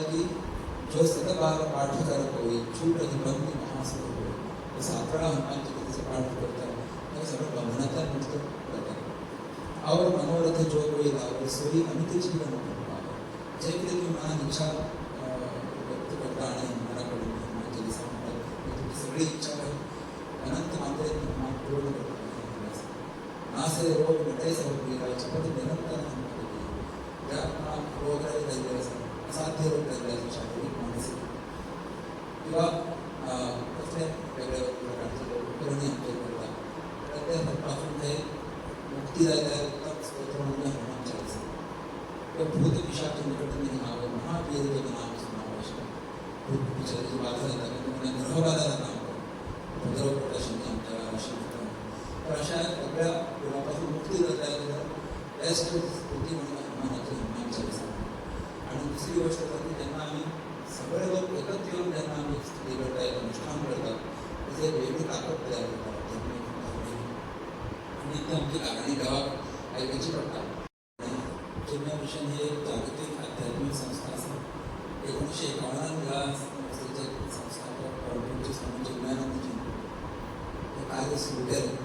म्हणतात की जो सतबार पाठ करत होई छूट बंदी महासुर होय. जसं 11 हनुमानची कथेचं पाठ करतात हे सगळं बंधनाचा मुक्त करतात. और मनोरथ जो कोई लावर सोयी अमित जीवन पावे. जे काही तुम्ही मनात इच्छा व्यक्त करता आणि मनाकडून हनुमानच्या दिवसामध्ये तुमची सगळी इच्छा आहे अनंत मात्रेत हनुमान पूर्ण करतात. नासे रोग मिटाई सर्व पीडा चपट निरंतर हनुमान ज्या रोग राहिले असाध्य रोग राहिले शारीरिक मानसिक किंवा कसले वेगळ्या प्रकारचे रोग करणे आमचे करतात तर त्यापासून ते मुक्ती जायला उत्तम स्तोत्र म्हणजे हनुमान चालीसा. भूत पिशाच निकट नाही आवे महावीर जग नाम सुनावश्य. भूत पिशाची बाधा येतात म्हणजे ग्रहबाधाला नाव भद्रवटा शनी आमच्या राशी तर अशा सगळ्या गुणापासून मुक्ती जायला बेस्ट स्तुती म्हणजे हनुमानाची हनुमान चालीसा. आणि दुसरी गोष्ट तर की ज्यांना आम्ही सगळे लोक एकत्र येऊन ज्यांना आम्ही स्तुती करतायत अनुष्ठान करतात त्याची एक वेगळी ताकद तयार होतात आणि ती आमची लागणी गावात ऐकायची पडतात. चिन्मय मिशन हे एक जागतिक आध्यात्मिक संस्था असेल. 1951 या संस्थेचे संस्थापक परमपूज्य स्वामी चिन्मयानंदजी हे कार्य सुरू केलं.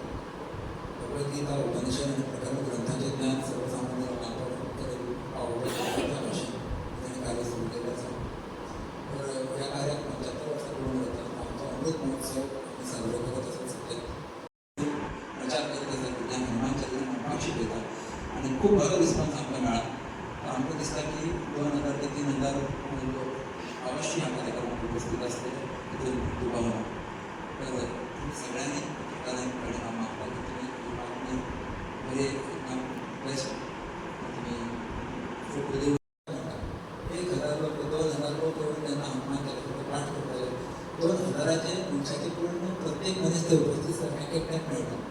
भगवद्गीता उपनिषद आणि प्रकरण ग्रंथाचे ज्ञान सर्वसामान्य लोकांपर्यंत आवडण्याच्या भाषेत त्यांनी कार्य सुरू केलं असेल. तर या कार्यात 75 वर्ष पूर्ण होतात. आमचा अमृत महोत्सव आम्ही साजरा करत असत सध्या प्रचार करत असत ज्ञान हनुमान चालीसा हनुमान शिकवतात आणि खूप बरा रिस्पॉन्स आमचा मिळाला. तर आमचं दिसतं की 2000 ते 3000 लोक अवश्य या कार्यक्रमात उपस्थित असते इथून उभा होणार. तर सगळ्यांनी ठिकाणांकडे हा मागता की तुम्ही बरे एकदम बेस्ट तुम्ही फोटो देऊ. 1000 लोक 2000 लोक येऊन त्यांना हनुमान चालीसा पाठ करता येईल. 2000चे दिवसाचे पूर्ण प्रत्येक मनीस ते उपस्थित एक एक टाईप मिळतात.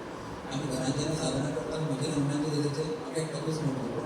आम्ही घरांचे साधना करतात म्हणजे हनुमान चालीसाचे एक टाईपच म्हणतो